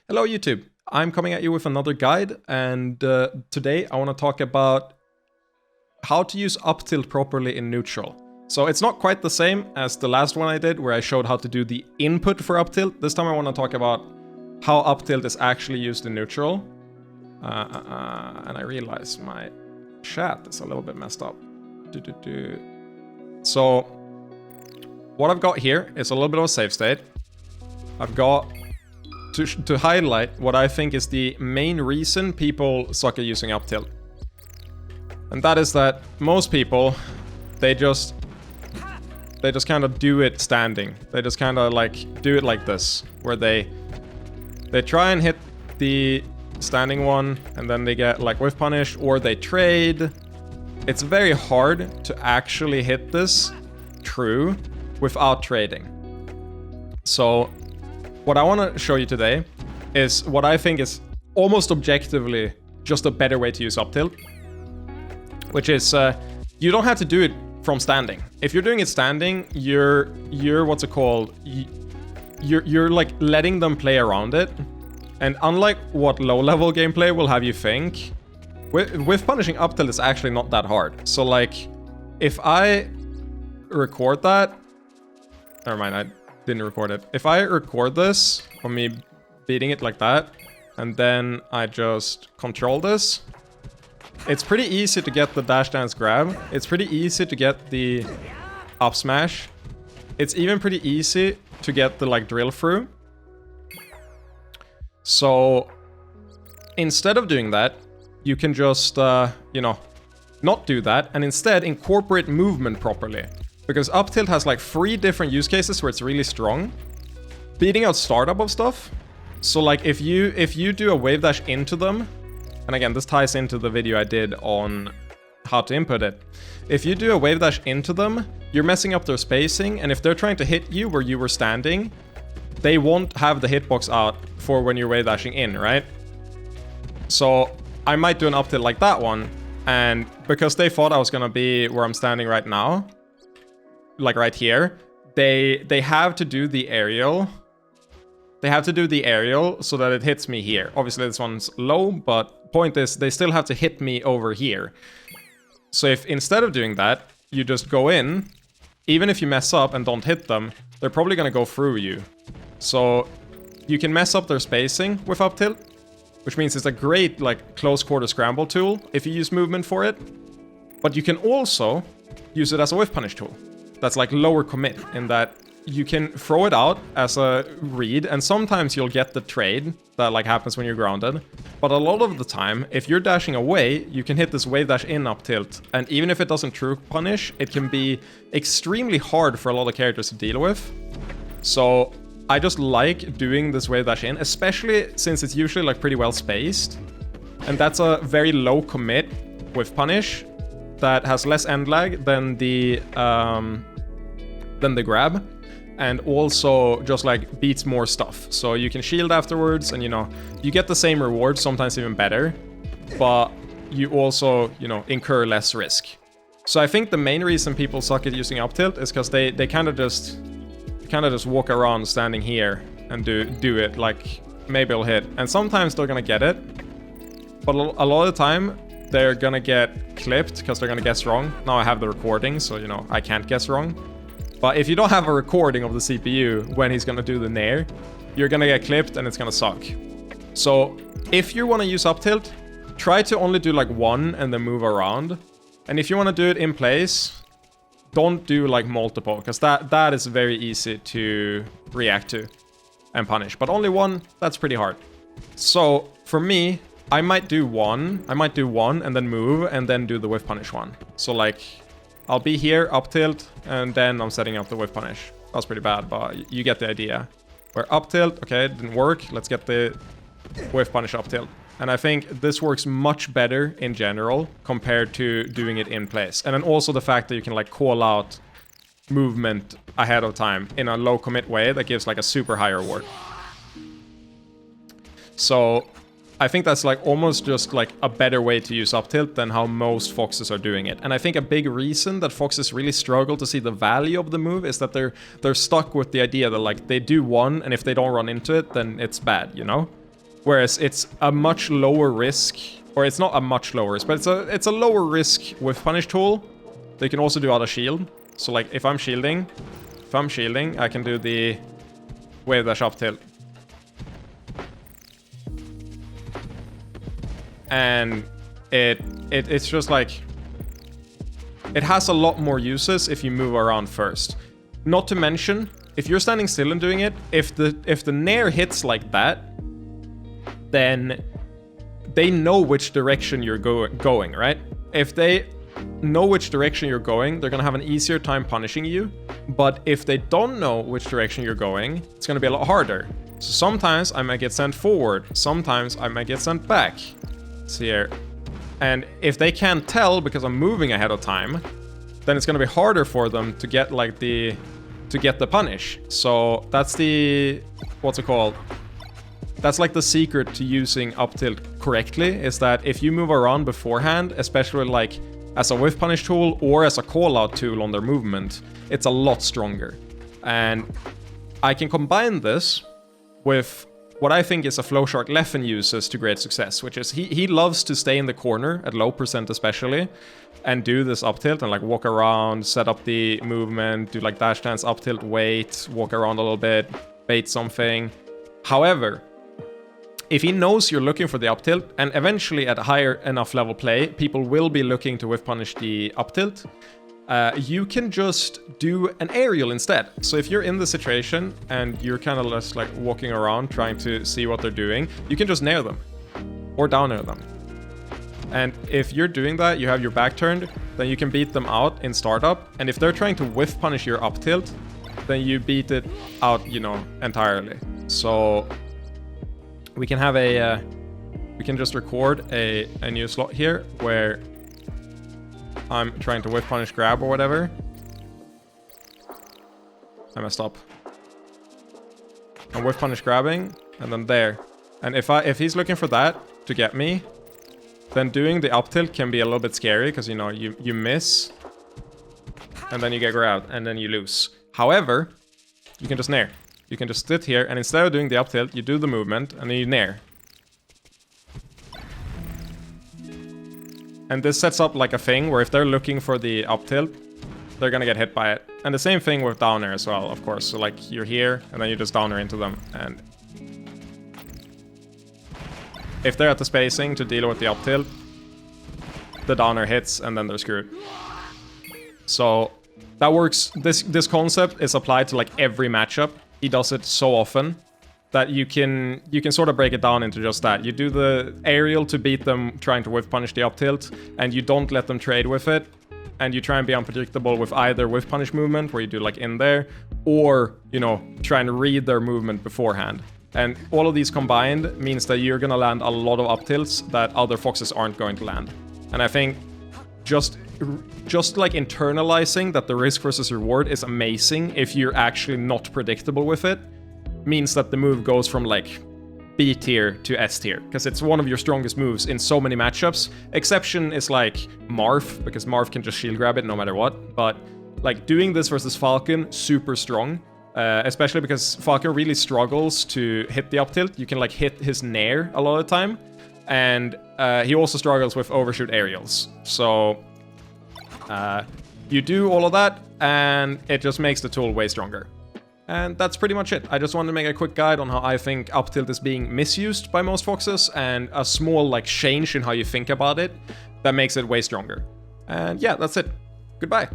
Hello YouTube, I'm coming at you with another guide, and today I want to talk about how to use Uptilt properly in neutral. So it's not quite the same as the last one I did where I showed how to do the input for Uptilt. This time I want to talk about how Uptilt is actually used in neutral. And I realize my chat is a little bit messed up. So what I've got here is a little bit of a save state. I've got to highlight what I think is the main reason people suck at using Uptilt. And that is that most people, they just kind of do it standing. They just kind of like do it like this, where they try and hit the standing one and then they get like whiff punish, or they trade. It's very hard to actually hit this true without trading. So what I want to show you today is what I think is almost objectively just a better way to use Uptilt, which is you don't have to do it from standing. If you're doing it standing, you're what's it called? You're like letting them play around it, and unlike what low-level gameplay will have you think, with punishing Uptilt is actually not that hard. So like, if I record that, never mind, I didn't record it. If I record this of me beating it like that, and then I just control this, it's pretty easy to get the dash dance grab. It's pretty easy to get the up smash. It's even pretty easy to get the like drill through. So instead of doing that, you can just, not do that, and instead incorporate movement properly. Because Uptilt has like 3 different use cases where it's really strong. Beating out startup of stuff. So like if you do a wave dash into them, and again this ties into the video I did on how to input it. If you do a wave dash into them, you're messing up their spacing, and if they're trying to hit you where you were standing, they won't have the hitbox out for when you're wave dashing in, right? So I might do an Uptilt like that one, and because they thought I was gonna be where I'm standing right now, like right here, they have to do the aerial. They have to do the aerial so that it hits me here. Obviously this one's low, but point is they still have to hit me over here. So if instead of doing that, you just go in, even if you mess up and don't hit them, they're probably gonna go through you. So you can mess up their spacing with Uptilt, which means it's a great like close quarter scramble tool if you use movement for it. But you can also use it as a whiff punish tool. That's like lower commit, in that you can throw it out as a read, and sometimes you'll get the trade that like happens when you're grounded. But a lot of the time, if you're dashing away, you can hit this wave dash in up tilt, and even if it doesn't true punish, it can be extremely hard for a lot of characters to deal with. So I just like doing this wave dash in, especially since it's usually like pretty well spaced, and that's a very low commit with punish that has less end lag than the grab, and also just like beats more stuff. So you can shield afterwards, and you get the same reward, sometimes even better, but you also incur less risk. So I think the main reason people suck at using Uptilt is because they kind of just walk around standing here and do it, like maybe it'll hit, and sometimes they're gonna get it, but a lot of the time they're gonna get clipped because they're gonna guess wrong. Now I have the recording, so I can't guess wrong. But if you don't have a recording of the CPU when he's gonna do the nair, you're gonna get clipped and it's gonna suck. So if you wanna use Uptilt, try to only do like one and then move around. And if you wanna do it in place, don't do like multiple, because that is very easy to react to and punish. But only one, that's pretty hard. So for me, I might do one and then move and then do the whiff punish one. So like, I'll be here, up tilt, and then I'm setting up the whiff punish. That's pretty bad, but you get the idea. Where up tilt, okay, it didn't work. Let's get the whiff punish up tilt. And I think this works much better in general compared to doing it in place. And then also the fact that you can like call out movement ahead of time in a low commit way that gives like a super high reward. So I think that's like almost just like a better way to use Uptilt than how most Foxes are doing it. And I think a big reason that Foxes really struggle to see the value of the move is that they're stuck with the idea that like they do one, and if they don't run into it, then it's bad, Whereas it's a much lower risk, or it's not a much lower risk, but it's a lower risk with punish tool. They can also do auto shield. So like if I'm shielding, I can do the wave dash up tilt. And it's just like, it has a lot more uses if you move around first. Not to mention, if you're standing still and doing it, if the nair hits like that, then they know which direction you're going, right? If they know which direction you're going, they're gonna have an easier time punishing you. But if they don't know which direction you're going, it's gonna be a lot harder. So sometimes I might get sent forward, sometimes I might get sent back. See here. And if they can't tell because I'm moving ahead of time, then it's gonna be harder for them to get like the punish. So that's the, what's it called? That's like the secret to using Uptilt correctly, is that if you move around beforehand, especially like as a whiff punish tool or as a call out tool on their movement, it's a lot stronger. And I can combine this with what I think is a flowchart Leffen uses to great success, which is he loves to stay in the corner at low percent especially, and do this up tilt and like walk around, set up the movement, do like dash dance, up tilt, wait, walk around a little bit, bait something. However, if he knows you're looking for the up tilt, and eventually at a higher enough level play, people will be looking to whiff punish the up tilt, you can just do an aerial instead. So if you're in the situation and you're kind of just like walking around trying to see what they're doing, you can just nair them or down air them. And if you're doing that, you have your back turned, then you can beat them out in startup. And if they're trying to whiff punish your up tilt, then you beat it out, you know, entirely. So we can have a, we can just record a new slot here where I'm trying to whiff punish grab or whatever. I messed up. I'm whiff punish grabbing, and then there. And if he's looking for that to get me, then doing the up tilt can be a little bit scary, because you know you miss, and then you get grabbed, and then you lose. However, you can just nair. You can just sit here, and instead of doing the up tilt, you do the movement, and then you nair. And this sets up like a thing where if they're looking for the up tilt, they're gonna get hit by it. And the same thing with down air as well, of course. So like you're here, and then you just down air into them, and if they're at the spacing to deal with the up tilt, the down air hits, and then they're screwed. So that works. This concept is applied to like every matchup. He does it so often that you can sort of break it down into just that. You do the aerial to beat them trying to whiff punish the up tilt, and you don't let them trade with it, and you try and be unpredictable with either whiff punish movement, where you do like in there, or, you know, try and read their movement beforehand. And all of these combined means that you're gonna land a lot of up tilts that other foxes aren't going to land. And I think just like internalizing that the risk versus reward is amazing if you're actually not predictable with it, means that the move goes from like B tier to S tier, because it's one of your strongest moves in so many matchups. Exception is like Marth, because Marth can just shield grab it no matter what. But like doing this versus Falcon, super strong, especially because Falcon really struggles to hit the up tilt. You can like hit his nair a lot of the time, and he also struggles with overshoot aerials. So you do all of that, and it just makes the tool way stronger. And that's pretty much it. I just wanted to make a quick guide on how I think up tilt is being misused by most foxes, and a small like change in how you think about it that makes it way stronger. And yeah, that's it. Goodbye.